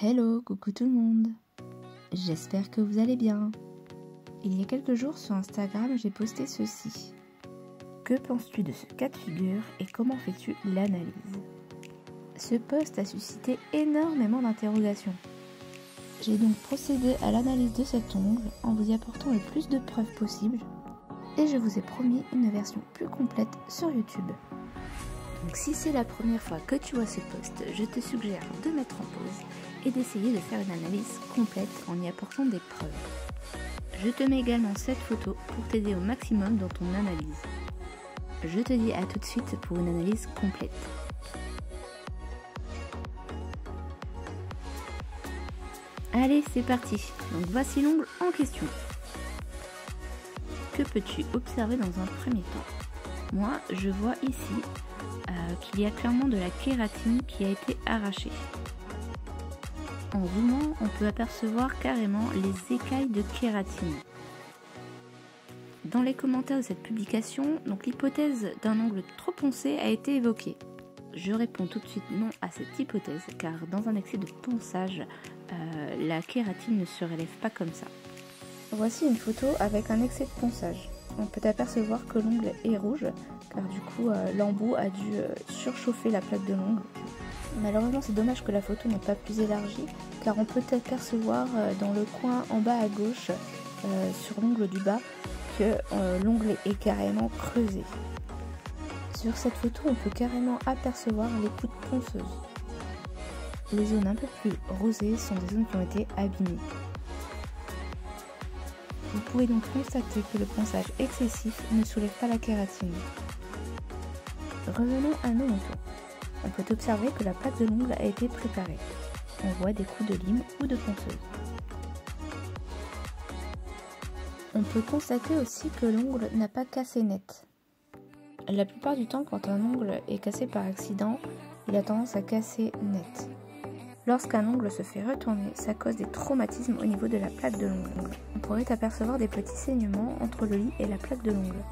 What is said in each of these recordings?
Hello, coucou tout le monde. J'espère que vous allez bien. Il y a quelques jours sur Instagram, j'ai posté ceci. Que penses-tu de ce cas de figure et comment fais-tu l'analyse? Ce post a suscité énormément d'interrogations. J'ai donc procédé à l'analyse de cet ongle en vous y apportant le plus de preuves possible et je vous ai promis une version plus complète sur YouTube. Donc si c'est la première fois que tu vois ce post, je te suggère de mettre en pause et d'essayer de faire une analyse complète en y apportant des preuves. Je te mets également cette photo pour t'aider au maximum dans ton analyse. Je te dis à tout de suite pour une analyse complète. Allez, c'est parti. Donc voici l'ongle en question. Que peux-tu observer dans un premier temps? Moi, je vois ici qu'il y a clairement de la kératine qui a été arrachée. En zoomant, on peut apercevoir carrément les écailles de kératine. Dans les commentaires de cette publication, donc l'hypothèse d'un ongle trop poncé a été évoquée. Je réponds tout de suite non à cette hypothèse, car dans un excès de ponçage, la kératine ne se relève pas comme ça. Voici une photo avec un excès de ponçage. On peut apercevoir que l'ongle est rouge, car du coup l'embout a dû surchauffer la plaque de l'ongle. Malheureusement, c'est dommage que la photo n'est pas plus élargie, car on peut apercevoir dans le coin en bas à gauche, sur l'ongle du bas, que l'ongle est carrément creusé. Sur cette photo, on peut carrément apercevoir les coups de ponceuse. Les zones un peu plus rosées sont des zones qui ont été abîmées. Vous pouvez donc constater que le ponçage excessif ne soulève pas la kératine. Revenons à nos moutons. On peut observer que la plaque de l'ongle a été préparée. On voit des coups de lime ou de ponceuse. On peut constater aussi que l'ongle n'a pas cassé net. La plupart du temps, quand un ongle est cassé par accident, il a tendance à casser net. Lorsqu'un ongle se fait retourner, ça cause des traumatismes au niveau de la plaque de l'ongle. On pourrait apercevoir des petits saignements entre le lit et la plaque de l'ongle.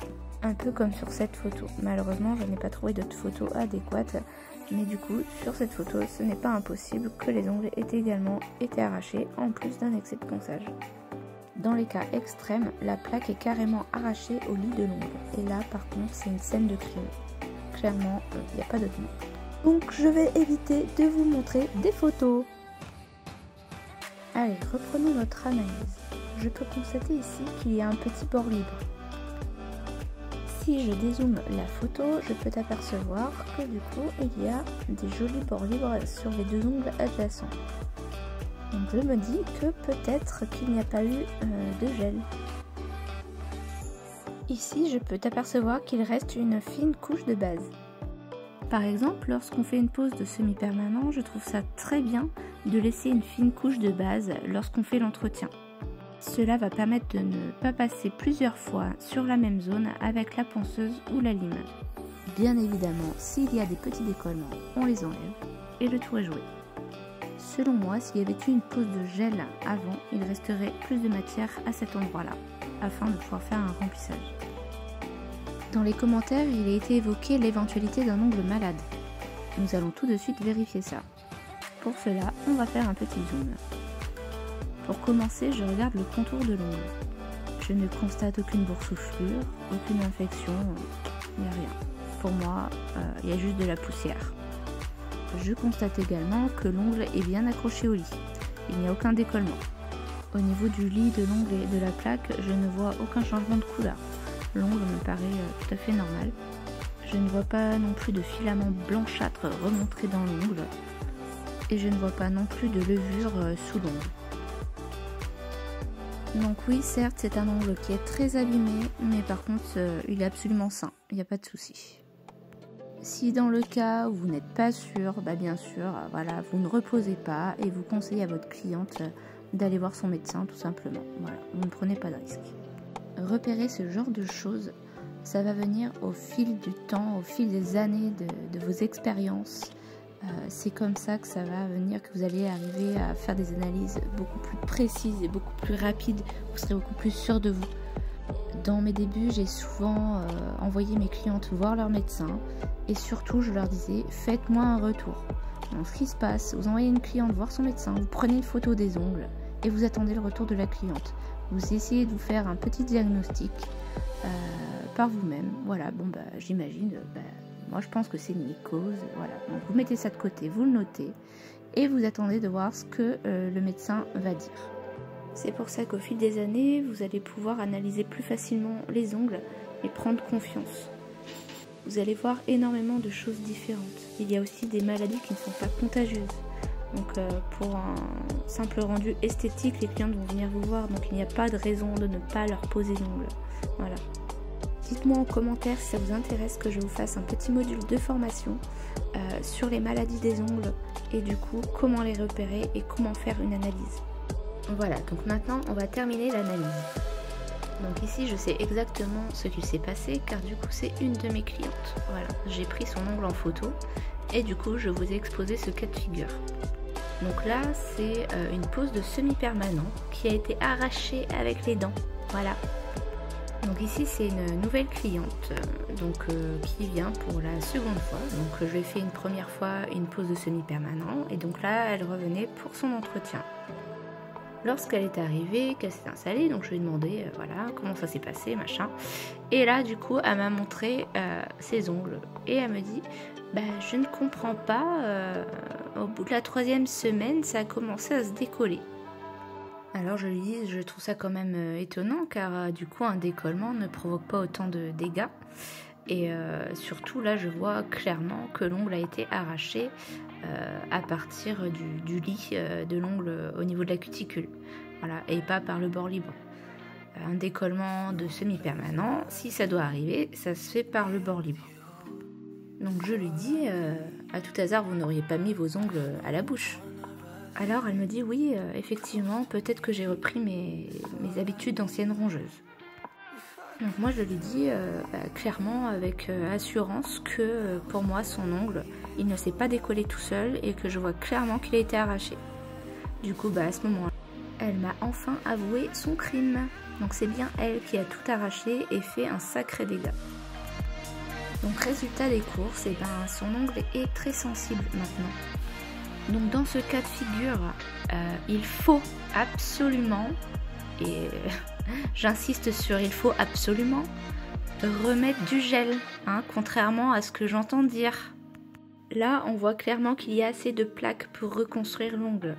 Un peu comme sur cette photo. Malheureusement, je n'ai pas trouvé d'autres photos adéquates, mais du coup, sur cette photo, ce n'est pas impossible que les ongles aient également été arrachés, en plus d'un excès de ponçage. Dans les cas extrêmes, la plaque est carrément arrachée au lit de l'ongle. Et là, par contre, c'est une scène de crime. Clairement, il n'y a pas d'autre mot. Donc, je vais éviter de vous montrer des photos. Allez, reprenons notre analyse. Je peux constater ici qu'il y a un petit bord libre. Si je dézoome la photo, je peux apercevoir que du coup, il y a des jolis bords libres sur les deux ongles adjacents. Donc je me dis que peut-être qu'il n'y a pas eu de gel. Ici, je peux apercevoir qu'il reste une fine couche de base. Par exemple, lorsqu'on fait une pose de semi-permanent, je trouve ça très bien de laisser une fine couche de base lorsqu'on fait l'entretien. Cela va permettre de ne pas passer plusieurs fois sur la même zone avec la ponceuse ou la lime. Bien évidemment, s'il y a des petits décollements, on les enlève et le tour est joué. Selon moi, s'il y avait eu une pose de gel avant, il resterait plus de matière à cet endroit-là, afin de pouvoir faire un remplissage. Dans les commentaires, il a été évoqué l'éventualité d'un ongle malade. Nous allons tout de suite vérifier ça. Pour cela, on va faire un petit zoom. Pour commencer, je regarde le contour de l'ongle. Je ne constate aucune boursouflure, aucune infection, il n'y a rien. Pour moi, il y a juste de la poussière. Je constate également que l'ongle est bien accroché au lit. Il n'y a aucun décollement. Au niveau du lit, de l'ongle et de la plaque, je ne vois aucun changement de couleur. L'ongle me paraît tout à fait normal. Je ne vois pas non plus de filaments blanchâtres remontés dans l'ongle. Et je ne vois pas non plus de levure sous l'ongle. Donc oui, certes, c'est un ongle qui est très abîmé, mais par contre, il est absolument sain. Il n'y a pas de souci. Si dans le cas où vous n'êtes pas sûr, bien sûr, voilà, vous ne reposez pas et vous conseillez à votre cliente d'aller voir son médecin tout simplement. Voilà, vous ne prenez pas de risque. Repérer ce genre de choses, ça va venir au fil du temps, au fil des années de vos expériences. C'est comme ça que ça va venir, que vous allez arriver à faire des analyses beaucoup plus précises et beaucoup plus rapides. Vous serez beaucoup plus sûr de vous. Dans mes débuts, j'ai souvent envoyé mes clientes voir leur médecin et surtout je leur disais faites-moi un retour. Donc, ce qui se passe, vous envoyez une cliente voir son médecin, vous prenez une photo des ongles et vous attendez le retour de la cliente. Vous essayez de vous faire un petit diagnostic par vous-même. Voilà, bon bah j'imagine, moi je pense que c'est une mycose. Voilà, donc vous mettez ça de côté, vous le notez et vous attendez de voir ce que le médecin va dire. C'est pour ça qu'au fil des années, vous allez pouvoir analyser plus facilement les ongles et prendre confiance. Vous allez voir énormément de choses différentes. Il y a aussi des maladies qui ne sont pas contagieuses. Donc pour un simple rendu esthétique, les clientes vont venir vous voir. Donc il n'y a pas de raison de ne pas leur poser l'ongle. Voilà. Dites-moi en commentaire si ça vous intéresse que je vous fasse un petit module de formation sur les maladies des ongles et du coup comment les repérer et comment faire une analyse. Voilà, donc maintenant on va terminer l'analyse. Donc ici je sais exactement ce qui s'est passé car du coup c'est une de mes clientes. Voilà, j'ai pris son ongle en photo et du coup je vous ai exposé ce cas de figure. Donc là c'est une pose de semi-permanent qui a été arrachée avec les dents. Voilà. Donc ici c'est une nouvelle cliente qui vient pour la seconde fois. Donc je lui ai fait une première fois une pose de semi-permanent et donc là elle revenait pour son entretien. Lorsqu'elle est arrivée, qu'elle s'est installée, donc je lui ai demandé voilà comment ça s'est passé, machin. Et là du coup elle m'a montré ses ongles et elle me dit je ne comprends pas, au bout de la 3e semaine ça a commencé à se décoller. Alors je lui dis je trouve ça quand même étonnant car du coup un décollement ne provoque pas autant de dégâts. Et surtout là je vois clairement que l'ongle a été arraché à partir du lit de l'ongle au niveau de la cuticule, voilà, et pas par le bord libre. Un décollement de semi-permanent, si ça doit arriver, ça se fait par le bord libre. Donc je lui dis à tout hasard vous n'auriez pas mis vos ongles à la bouche? Alors elle me dit oui effectivement peut-être que j'ai repris mes habitudes d'ancienne rongeuse. Donc moi je lui dis clairement avec assurance que pour moi son ongle il ne s'est pas décollé tout seul et que je vois clairement qu'il a été arraché. Du coup à ce moment-là elle m'a enfin avoué son crime. Donc c'est bien elle qui a tout arraché et fait un sacré dégât. Donc résultat des courses, son ongle est très sensible maintenant. Donc dans ce cas de figure il faut absolument, et j'insiste sur il faut absolument, remettre du gel, contrairement à ce que j'entends dire. Là, on voit clairement qu'il y a assez de plaques pour reconstruire l'ongle.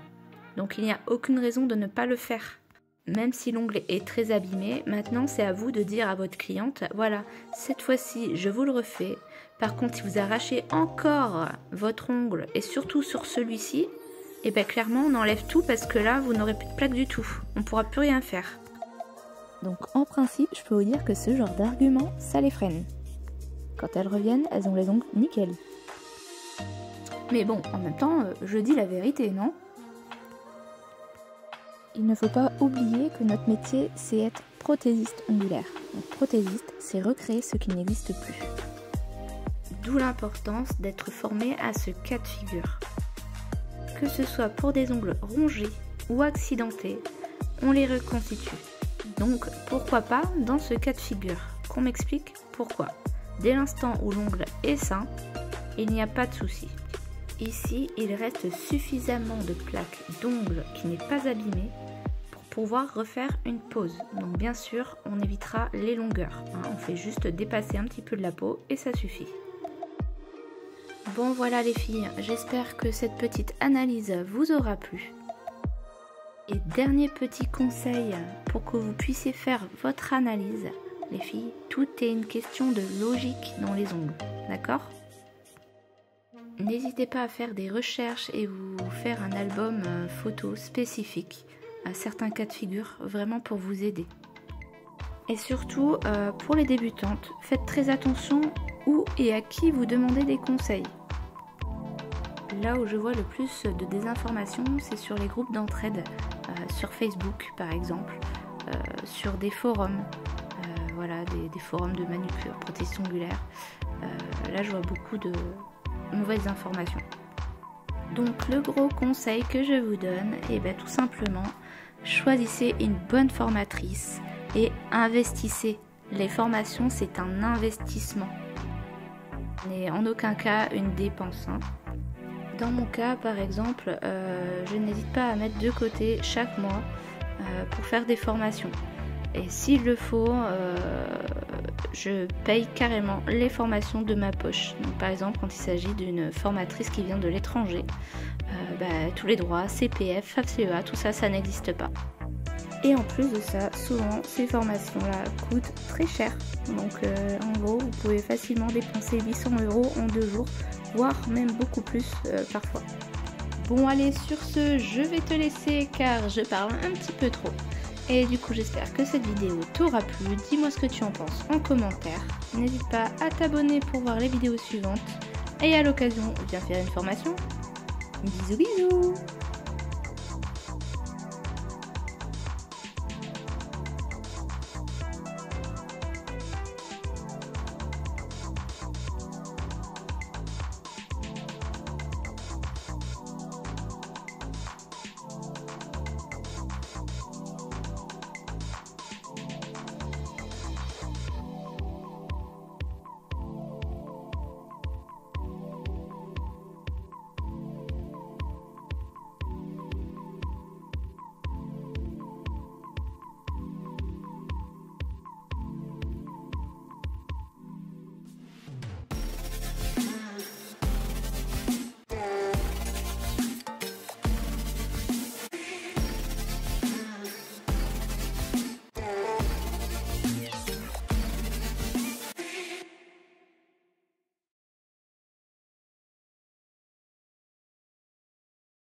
Donc il n'y a aucune raison de ne pas le faire. Même si l'ongle est très abîmé, maintenant c'est à vous de dire à votre cliente, voilà, cette fois-ci je vous le refais. Par contre, si vous arrachez encore votre ongle et surtout sur celui-ci, clairement on enlève tout parce que là vous n'aurez plus de plaques du tout. On ne pourra plus rien faire. Donc en principe, je peux vous dire que ce genre d'argument, ça les freine. Quand elles reviennent, elles ont les ongles nickel. Mais bon, en même temps, je dis la vérité, non ? Il ne faut pas oublier que notre métier, c'est être prothésiste ongulaire. Donc prothésiste, c'est recréer ce qui n'existe plus. D'où l'importance d'être formé à ce cas de figure. Que ce soit pour des ongles rongés ou accidentés, on les reconstitue. Donc pourquoi pas dans ce cas de figure? Qu'on m'explique pourquoi. Dès l'instant où l'ongle est sain, il n'y a pas de souci. Ici, il reste suffisamment de plaques d'ongles qui n'est pas abîmée pour pouvoir refaire une pose. Donc bien sûr, on évitera les longueurs. On fait juste dépasser un petit peu de la peau et ça suffit. Bon voilà les filles, j'espère que cette petite analyse vous aura plu. Et dernier petit conseil pour que vous puissiez faire votre analyse, les filles, tout est une question de logique dans les ongles, d'accord ? N'hésitez pas à faire des recherches et vous faire un album photo spécifique à certains cas de figure, vraiment pour vous aider. Et surtout, pour les débutantes, faites très attention où et à qui vous demandez des conseils. Là où je vois le plus de désinformation, c'est sur les groupes d'entraide, sur Facebook par exemple, sur des forums, voilà, des forums de manucure, prothèse ongulaire. Là je vois beaucoup de mauvaises informations. Donc le gros conseil que je vous donne, tout simplement, choisissez une bonne formatrice et investissez. Les formations, c'est un investissement, mais en aucun cas une dépense. Dans mon cas, par exemple, je n'hésite pas à mettre de côté chaque mois pour faire des formations. Et s'il le faut, je paye carrément les formations de ma poche. Donc, par exemple, quand il s'agit d'une formatrice qui vient de l'étranger, tous les droits, CPF, FAFCEA, tout ça, ça n'existe pas. Et en plus de ça, souvent, ces formations-là coûtent très cher. Donc, en gros, vous pouvez facilement dépenser 800 € en 2 jours, voire même beaucoup plus parfois. Bon, allez, sur ce, je vais te laisser car je parle un petit peu trop. Et du coup, j'espère que cette vidéo t'aura plu. Dis-moi ce que tu en penses en commentaire. N'hésite pas à t'abonner pour voir les vidéos suivantes. Et à l'occasion, viens faire une formation. Bisous bisous.